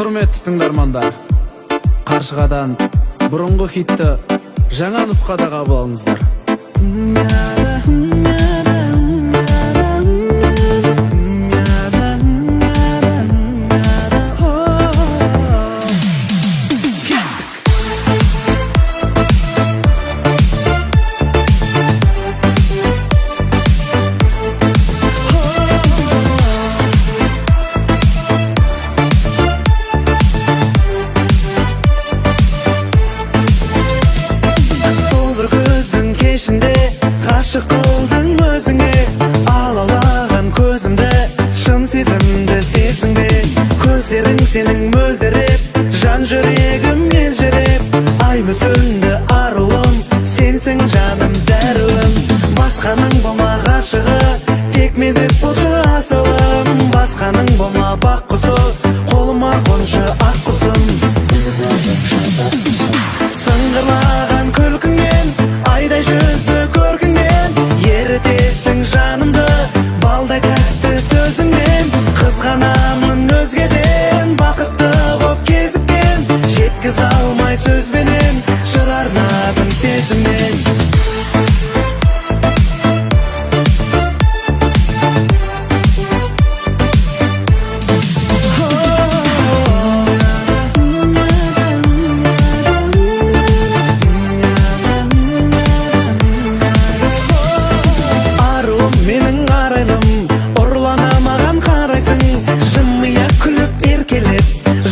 Құрметті тыңдармандар, Қаршығадан бұрынғы хитті жаңа нұсқада қабыл алыңыздар. Ғашық қылдың өзіңе, алаулаған көзімді, шын сезімді сездің бе? Көздерің сенің мөлдіреп, жан жүрегім елжіреп, ай мүсінді аруым, сенсің жаным дәруім. Басқаның болма ғашығы, тек мен деп болшы асылым. Басқаның болма бақ құсы, қолыма қоншы ақ құсым. Сыңғырлаған күлкіңмен, айдай жүзді көркіңмен, ерітесің жанымды, балдай тәтті сөзіңмен. Қызғанамын өзгеден, бақытты боп кезіккен, жеткізе алмай сөзбенен, жыр арнадым сезіммен.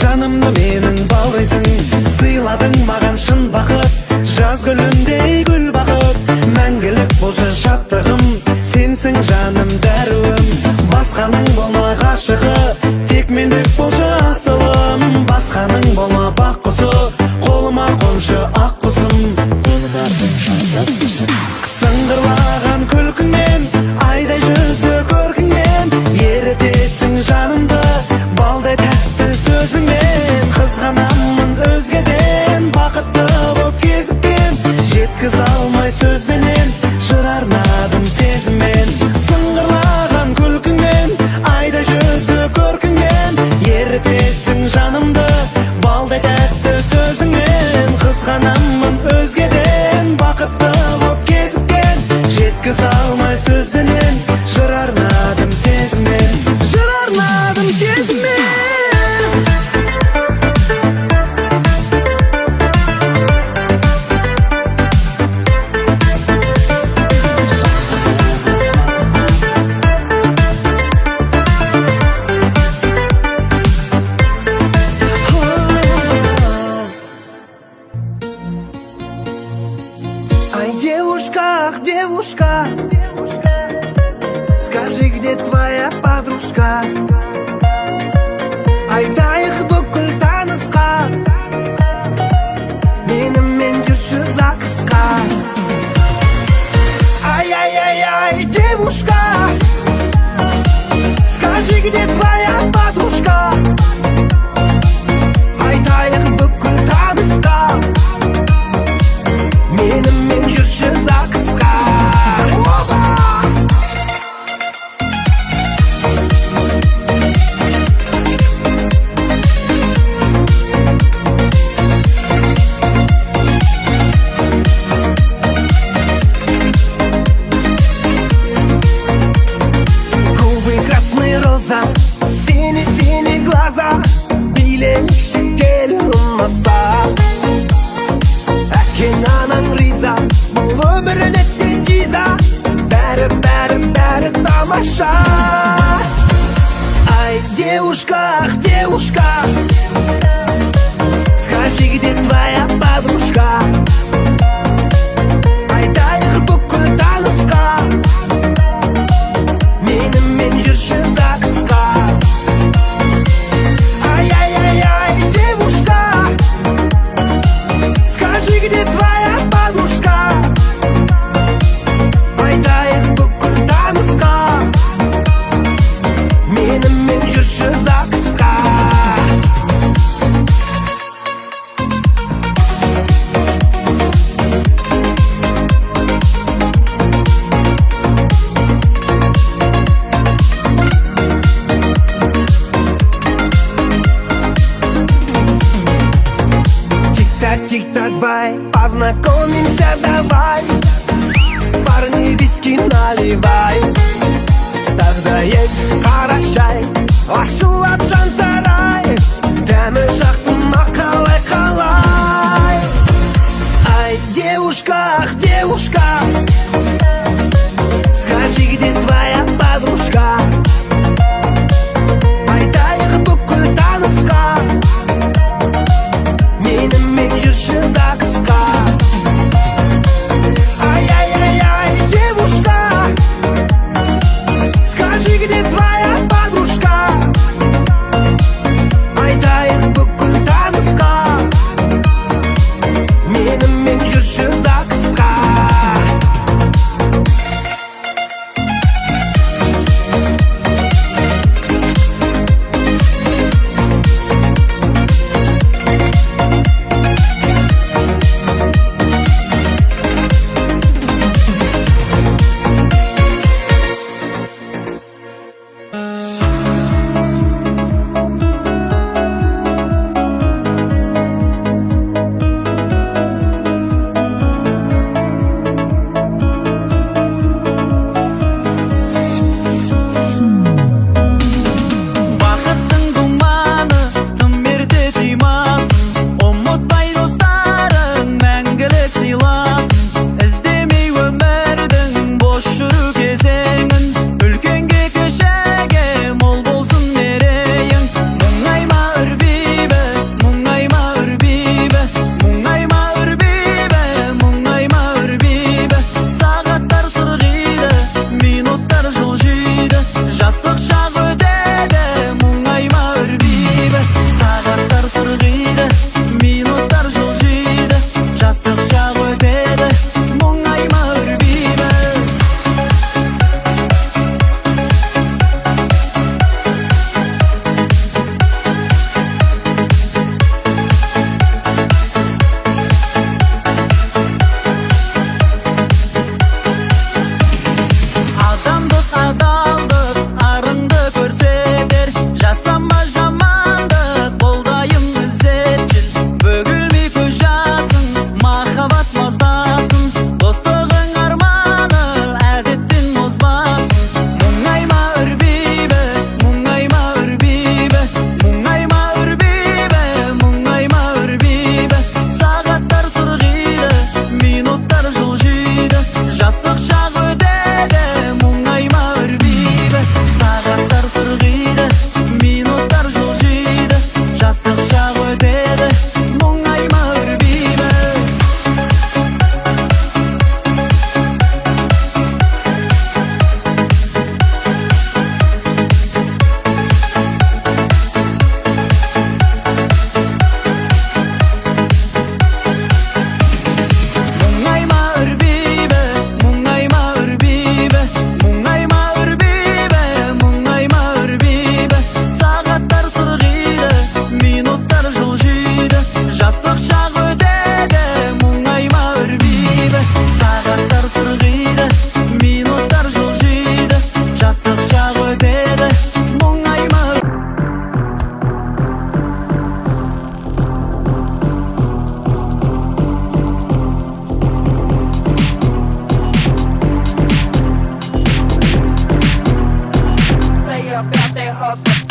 Жанымды менің баурайсың, сыйладың маған шын бақыт, жаз гүліндей гүл бақыт, мәңгілік болшы шаттығым, сенсің жаным дәруім. Басқаның болма ғашығы, тек мен деп болшы асылым. Басқаның болма бақ құсы, қолыма қоншы ақ құсым. Сыңғырлаған күлкіңмен, айдай жүзді көркіңмен, ерітесің жанымды, балдай тәтті сөзіңмен. Қызғанамын өзгеден, бақытты боп кезіккен, жеткізе алмай сөзбенен, жыр арнадым сезіммен. Сыңғырлаған күлкіңмен, айдай жүзді көркіңмен, ерітесің жанымды, балдай тәтті сөзіңмен. Қызғанамын өзгеден, бақытты боп кезіккен, жеткізе алмай сөзбенен, жыр арнадым сезіммен. Жыр арнадым сезіммен. Ай, девушка, ах, девушка, скажи, где твоя подружка? Айтайық бүкіл танысқа, менімен жүрші ЗАГСқа. Ай-яй-яй-яй, девушка, скажи, где твоя подружка? Айтайық бүкіл танысқа, менімен жүрші ЗАГСқа. Губы красные роза, синий-синий глаза, билелік шекел ұнмаса. Әкең анаң риза, бұл өмірін еткен жиза, бәрі тамаша. Ай, девушка, ах, девушка, скажи, где твоя подружка? Айтайық бүкіл танысқа, менімен жүрші ЗАГСқа. Ай-яй-яй-яй, девушка, скажи, где твоя подружка? Айтайық бүкіл танысқа, менімен жүрші ЗАГСқа. Познакомимся давай, парни, виски наливай. Тогда есть қара шай, ашулап жан сарай. Дәмі жақтым ақалай қалай. Ай, девушка, ах, девушка, скажи, где твоя подружка? Айтайық бүкіл танысқа, менімен жүрші ЗАГСқа. Ай-яй-яй-яй, девушка, скажи, где твоя подружка? Айтайық бүкіл танысқа, менімен жүрші ЗАГСқа. Бақыттың думаны тым ерте тыймасын, ұмытпай достарың мәңгілік сыйласын. Іздемей өмірдің бос жүру кезеңін, үлкенге кішіге мол болсын мерейің. Мұңайма үрбейбі, мұңайма үрбейбі, мұңайма үрбейбі, мұңайма үрбейбі. Сағаттар сырғиды, минуттар жылжиды, жастық шақ өтеді, мұңайма үрбейбі. Сағаттар сырғиды, минуттар жылжиды, жастық шақ өтеді, мұңайма үрбейбі. Адамдық, адалдық, арыңды көрсетер, жасама жамандық, қолдайым ізетшіл. Бөгілмей көз жасың, махаббат маздасын, достығың арманы, әдеттен озбасын. Мұңайма үрбейбі, мұңайма үрбейбі, мұңайма үрбейбі, мұңайма үрбейбі. Сағаттар сырғиды, минуттар жылжиды, жастық шақ өтеді, мұңайма үрбейбі. Сағаттар сырғиды, минуттар жылжиды, жастық шақ өтеді, мұңайма үрбейбі. Мұңайма үрбейбі, мұңайма үрбейбі, мұңайма үрбейбі, мұңайма үрбейбі. Сағаттар сырғиды, минуттар жылжиды, жастық шақ өтеді, мұңайма үрбейбі. Сағаттар сырғиды, минуттар жылжиды, жастық шақ өтеді, мұңайма үрбейбі. They about that hustle.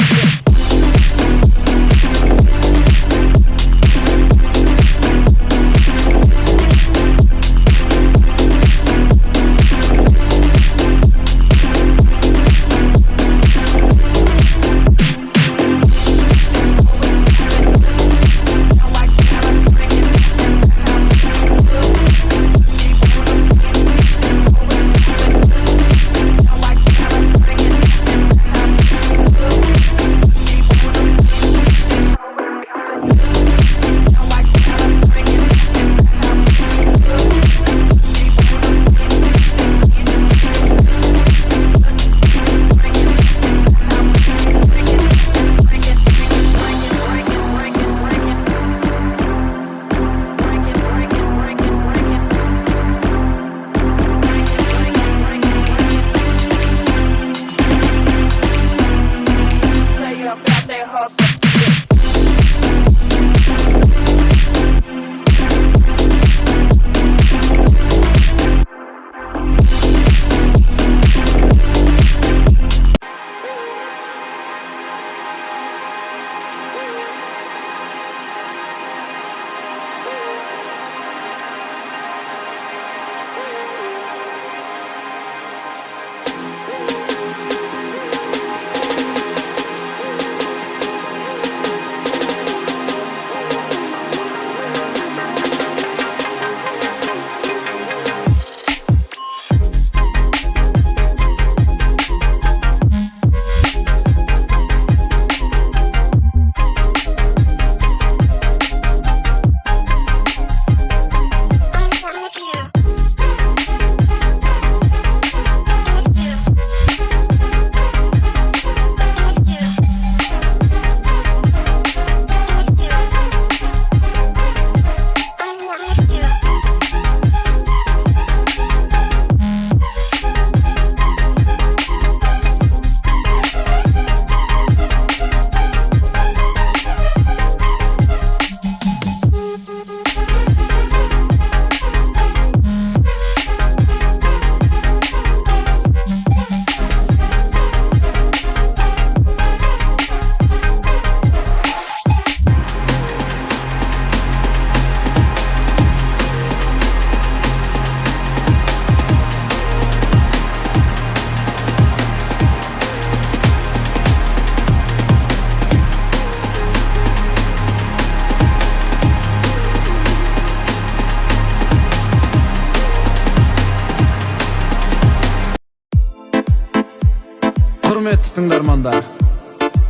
саламатсыз тыңдармандар,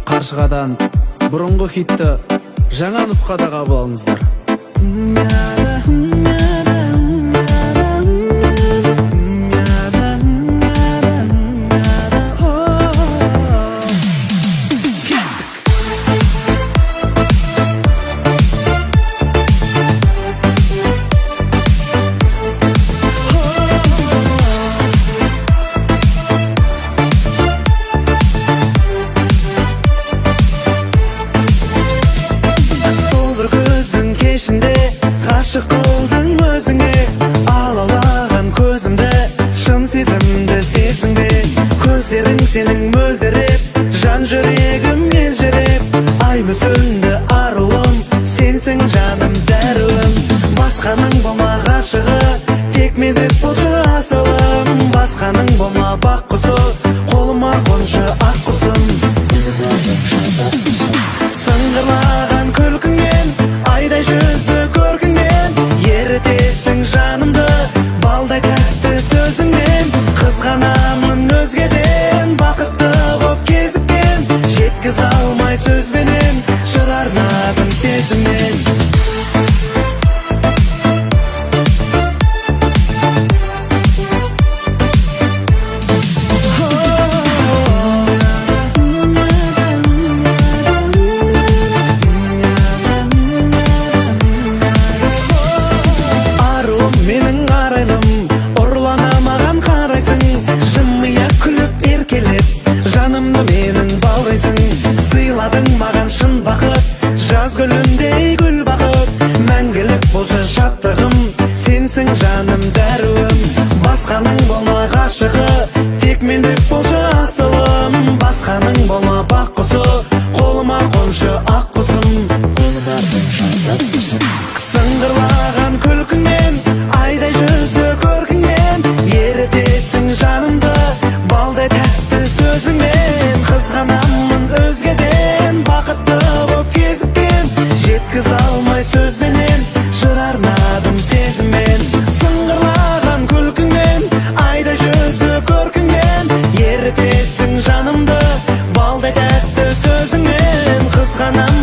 Қаршығадан бұрынғы хитті жаңа нұсқада қабыл алыңыздар. Ғашық қылдың өзіңе, алаулаған көзімді, шын сезімді сездің бе? Көздерің сенің мөлдіреп, жан жүрегім елжіреп, ай мүсінді арулым, сенсің жаным дәруім. Басқаның болма ғашығы, тек мен деп болшы асылым. Басқаның болма бақ құсы, қолыма қоншы ақ құсым. Сыңғырлаған күлкіңнен, айдай жүзді көркіңнен, ерітесің жанымды, балдай тәтті сөзіңмен. Қызғанамын өзгеден, бақытты боп кезіккен, жеткіз алмай сөзбенен, жыр арнадым сезіммен. Жанымды менің баурайсың, сыйладың маған шын бақыт, жаз гүліндей гүл бақыт. Мәңгілік болшы шаттығым, сенсің жаным дәруім. Басқаның болма ғашығы, тек мен деп болшы асылым. Басқаның болма бақ құсы, қолыма қоншы ақ құсым. Сыңғырлаған күлкіңмен, айдай жүзді көркіңмен, ерітесің жанымды, балдай тәтті сөзіңмен. Қызғанамын өзгеден, бақытты боп кезіккен, жеткіз алмай сөзбенен, жыр арнадым сезіммен. Сыңғырлаған күлкіңмен, айдай жүзді көркіңмен, ерітесің жанымды, балдай тәтті сөзіңмен. Қызғанамын